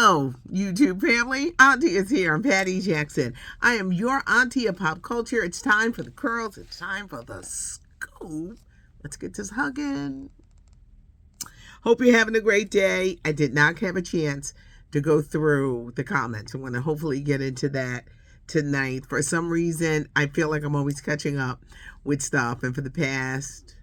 Hello, YouTube family. Auntie is here. I'm Patty Jackson. I am your auntie of pop culture. It's time for the curls. It's time for the scoop. Let's get this hugging. Hope you're having a great day. I did not have a chance to go through the comments. I'm going to hopefully get into that tonight. For some reason, I feel like I'm always catching up with stuff. And for the past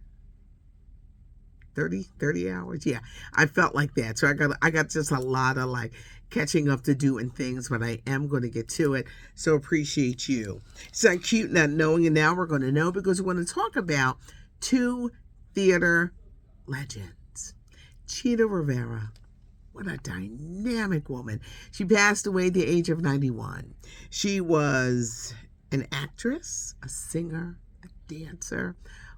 30 hours. Yeah, I felt like that. So I got just a lot of like catching up to do and things, but I am going to get to it. So appreciate you. It's not cute not knowing, and now we're going to know because we're going to talk about two theater legends. Chita Rivera. What a dynamic woman. She passed away at the age of 91. She was an actress, a singer, a dancer,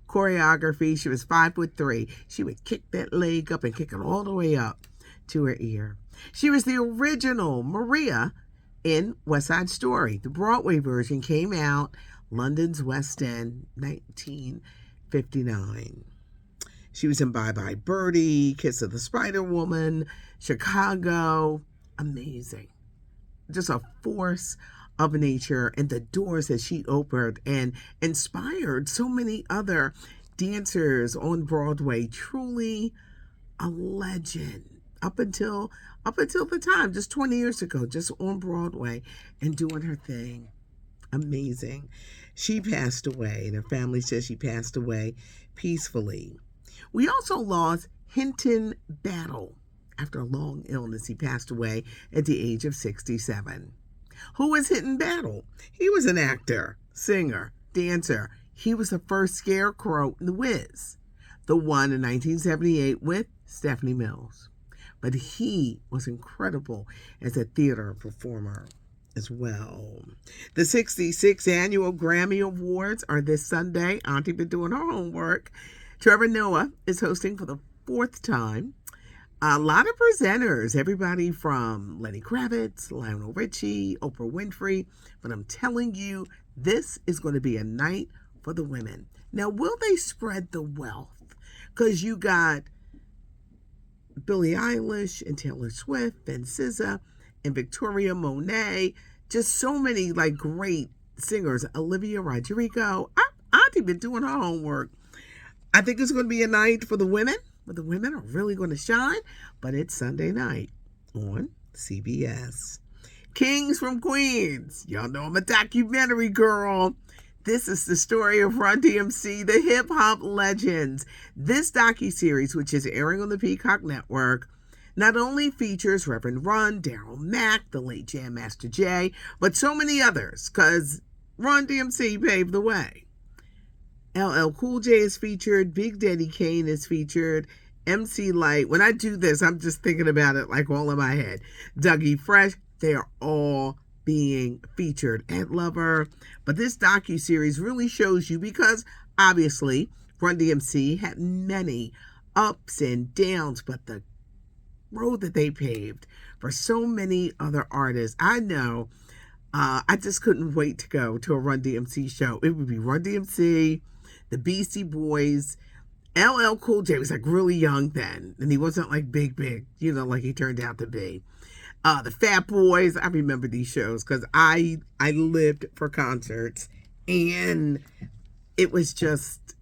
choreography. She was 5'3". She would kick that leg up and kick it all the way up to her ear. She was the original Maria in West Side Story. The Broadway version came out London's West End, 1959. She was in Bye Bye Birdie, Kiss of the Spider Woman, Chicago. Amazing. Just a force of nature, and the doors that she opened and inspired so many other dancers on Broadway. Truly a legend up until the time, just 20 years ago, just on Broadway and doing her thing. Amazing. She passed away, and her family says she passed away peacefully. We also lost Henson Battle. After a long illness, he passed away at the age of 67. Who was Henson Battle? He was an actor, singer, dancer. He was the first Scarecrow in The Wiz, the one in 1978 with Stephanie Mills. But he was incredible as a theater performer as well. The 66th annual Grammy Awards are this Sunday. Auntie been doing her homework. Trevor Noah is hosting for the 4th time. A lot of presenters, everybody from Lenny Kravitz, Lionel Richie, Oprah Winfrey. But I'm telling you, this is going to be a night for the women. Now, will they spread the wealth? Because you got Billie Eilish and Taylor Swift and SZA and Victoria Monet. Just so many like great singers. Olivia Rodrigo. I've been doing her homework. I think it's going to be a night for the women. But the women are really going to shine. But it's Sunday night on CBS. Kings from Queens. Y'all know I'm a documentary girl. This is the story of Run DMC, the hip-hop legends. This docuseries, which is airing on the Peacock Network, not only features Reverend Run, Daryl Mack, the late Jam Master Jay, but so many others, because Run DMC paved the way. LL Cool J is featured. Big Daddy Kane is featured. MC Lyte. When I do this, I'm just thinking about it like all in my head. Dougie Fresh. They are all being featured. Ed Lover. But this docuseries really shows you, because obviously Run DMC had many ups and downs, but the road that they paved for so many other artists. I know I just couldn't wait to go to a Run DMC show. It would be Run DMC, the Beastie Boys. LL Cool J was like really young then, and he wasn't like big, like he turned out to be. The Fat Boys. I remember these shows because I lived for concerts, and it was just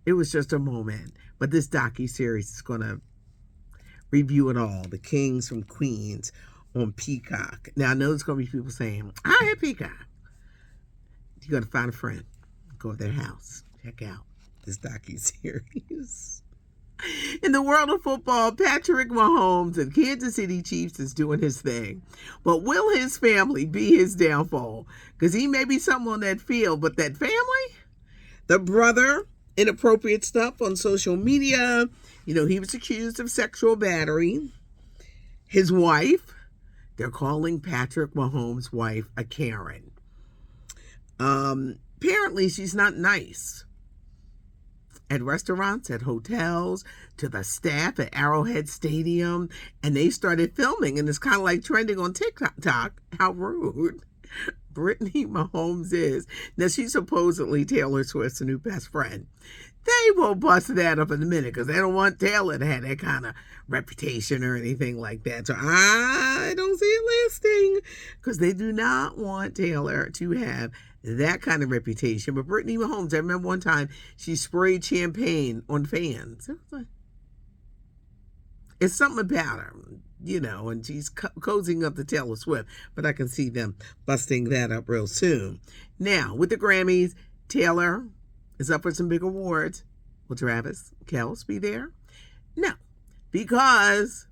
a moment. But this docuseries is gonna review it all. The Kings from Queens on Peacock. Now I know there's gonna be people saying, I have Peacock. You gotta find a friend, go to their house, check out this docuseries. In the world of football, Patrick Mahomes of Kansas City Chiefs is doing his thing. But will his family be his downfall? Because he may be something on that field, but that family? The brother, inappropriate stuff on social media. He was accused of sexual battery. His wife, they're calling Patrick Mahomes' wife a Karen. Apparently, she's not nice. At restaurants, at hotels, to the staff at Arrowhead Stadium, and they started filming, and it's kind of like trending on TikTok, how rude Brittany Mahomes is. Now, she's supposedly Taylor Swift's new best friend. They will bust that up in a minute because they don't want Taylor to have that kind of reputation or anything like that. So I don't see it because they do not want Taylor to have that kind of reputation. But Brittany Mahomes, I remember one time she sprayed champagne on fans. It's something about her, and she's cozying up to Taylor Swift, but I can see them busting that up real soon. Now, with the Grammys, Taylor is up for some big awards. Will Travis Kelce be there? No, because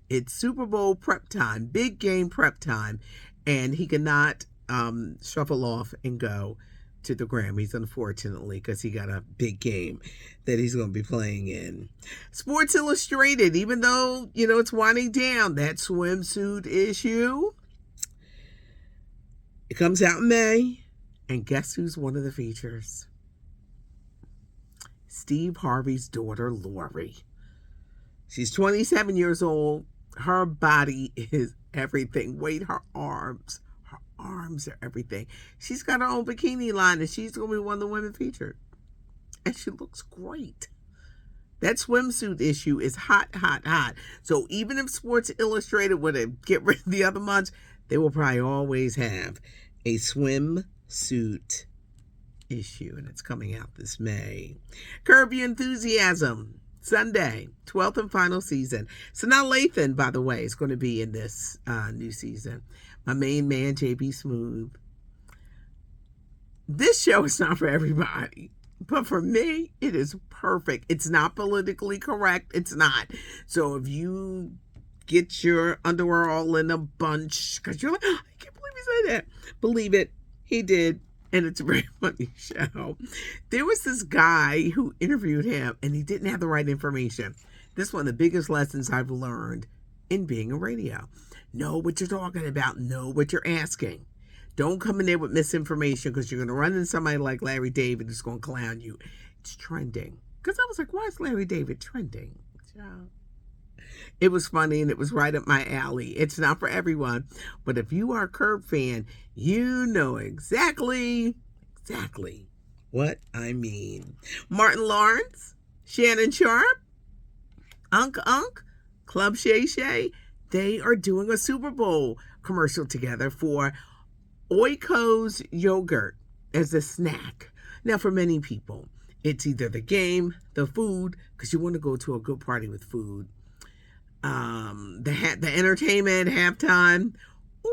it's Super Bowl prep time, big game prep time, and he cannot shuffle off and go to the Grammys, unfortunately, because he got a big game that he's going to be playing in. Sports Illustrated, even though, it's winding down, that swimsuit issue, it comes out in May, and guess who's one of the features? Steve Harvey's daughter, Lori. She's 27 years old. Her body is everything. Wait, her arms are everything. She's got her own bikini line, and she's going to be one of the women featured. And she looks great. That swimsuit issue is hot, hot, hot. So even if Sports Illustrated were to get rid of the other months, they will probably always have a swimsuit issue, and it's coming out this May. Curb Your Enthusiasm, Sunday, 12th and final season. So now Lathan, by the way, is going to be in this new season. My main man, JB Smoove. This show is not for everybody, but for me, it is perfect. It's not politically correct. It's not. So if you get your underwear all in a bunch, because you're like, oh, I can't believe he said that. Believe it, he did. And it's a very funny show. There was this guy who interviewed him, and he didn't have the right information. This is one of the biggest lessons I've learned in being a radio. Know what you're talking about. Know what you're asking. Don't come in there with misinformation, because you're going to run into somebody like Larry David who's going to clown you. It's trending. Because I was like, why is Larry David trending? It was funny, and it was right up my alley. It's not for everyone, but if you are a Curb fan, you know exactly what I mean. Martin Lawrence, Shannon Sharp, Unk, Club Shay Shay, they are doing a Super Bowl commercial together for Oiko's yogurt as a snack. Now, for many people, it's either the game, the food, because you want to go to a good party with food, the entertainment, halftime,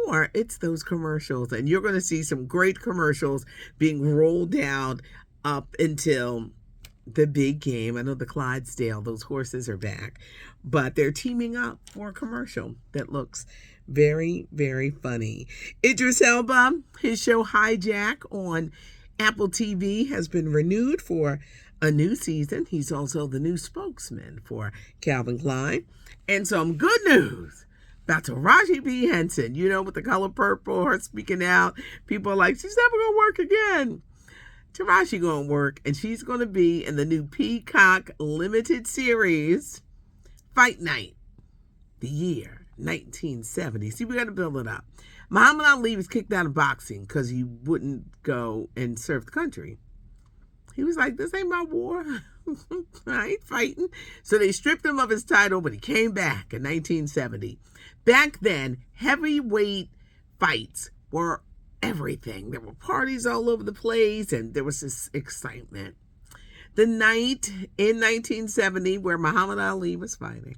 or it's those commercials. And you're going to see some great commercials being rolled out up until the big game. I know the Clydesdale, those horses are back, but they're teaming up for a commercial that looks very, very funny. Idris Elba, his show Hijack on Apple TV has been renewed for a new season. He's also the new spokesman for Calvin Klein. And some good news about Tariji P. Henson, with the color purple, her speaking out. People are like, she's never going to work again. Taraji going to work, and she's going to be in the new Peacock limited series, Fight Night, the year 1970. See, we got to build it up. Muhammad Ali was kicked out of boxing because he wouldn't go and serve the country. He was like, this ain't my war. I ain't fighting. So they stripped him of his title, but he came back in 1970. Back then, heavyweight fights were everything. There were parties all over the place, and there was this excitement. The night in 1970 where Muhammad Ali was fighting,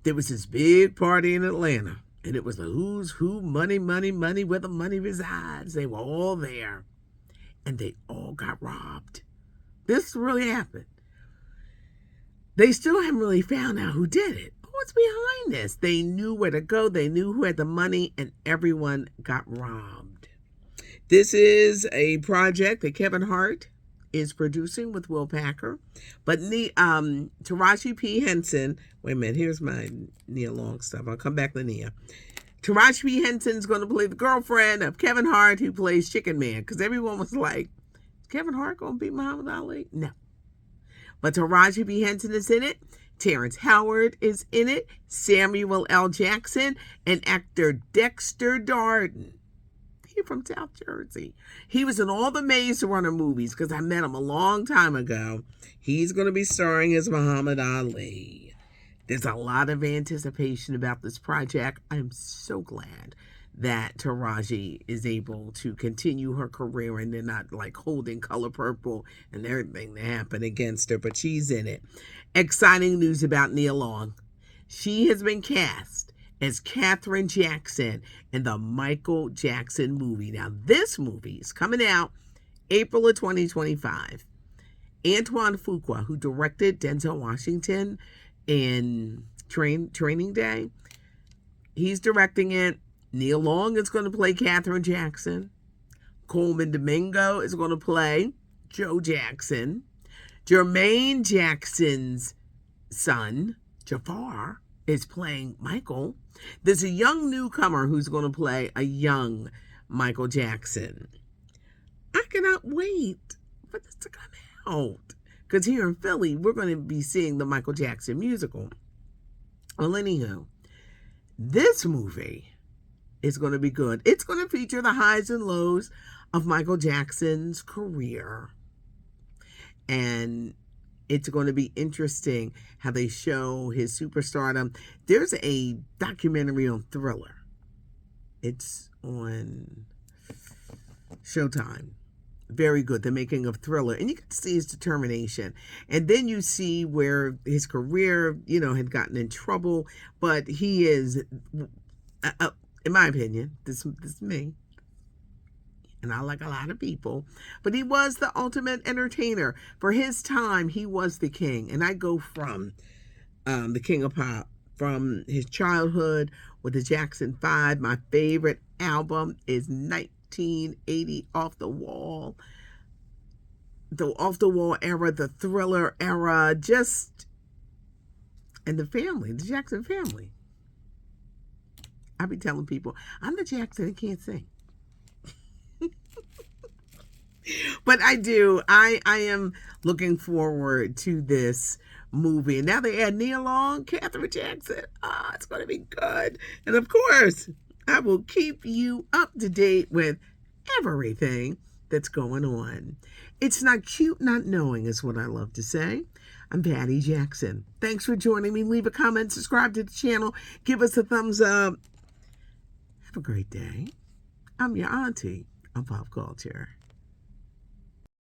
there was this big party in Atlanta, and it was the who's who, money, where the money resides. They were all there, and they all got robbed. This really happened. They still haven't really found out who did it. What's behind this? They knew where to go. They knew who had the money, and everyone got robbed. This is a project that Kevin Hart is producing with Will Packer. But Taraji P. Henson, wait a minute, here's my Nia Long stuff. I'll come back to Nia. Taraji P. Henson's going to play the girlfriend of Kevin Hart, who plays Chicken Man, because everyone was like, is Kevin Hart going to beat Muhammad Ali? No. But Taraji P. Henson is in it. Terrence Howard is in it. Samuel L. Jackson and actor Dexter Darden. He's from South Jersey. He was in all the Maze Runner movies because I met him a long time ago. He's going to be starring as Muhammad Ali. There's a lot of anticipation about this project. I'm so glad that Tariji is able to continue her career and they're not like holding Color Purple and everything that happened against her, but she's in it. Exciting news about Nia Long. She has been cast as Katherine Jackson in the Michael Jackson movie. Now, this movie is coming out April of 2025. Antoine Fuqua, who directed Denzel Washington in Training Day, he's directing it. Nia Long is going to play Katherine Jackson. Coleman Domingo is going to play Joe Jackson. Jermaine Jackson's son, Jafar, is playing Michael. There's a young newcomer who's going to play a young Michael Jackson. I cannot wait for this to come out, because here in Philly, we're going to be seeing the Michael Jackson musical. Well, anywho, this movie is going to be good. It's going to feature the highs and lows of Michael Jackson's career. And it's going to be interesting how they show his superstardom. There's a documentary on Thriller. It's on Showtime. Very good. The making of Thriller. And you can see his determination. And then you see where his career, had gotten in trouble. But he is, in my opinion, this is me, and I like a lot of people, but he was the ultimate entertainer. For his time, he was the king. And I go from the King of Pop, from his childhood with the Jackson 5. My favorite album is 1980 Off the Wall. The Off the Wall era, the Thriller era, and the family, the Jackson family. I be telling people, I'm the Jackson that can't sing. But I do. I am looking forward to this movie. And now they add Nia Long, Katherine Jackson. It's going to be good. And of course, I will keep you up to date with everything that's going on. It's not cute not knowing is what I love to say. I'm Patty Jackson. Thanks for joining me. Leave a comment, subscribe to the channel, give us a thumbs up. Have a great day. I'm your auntie of pop culture.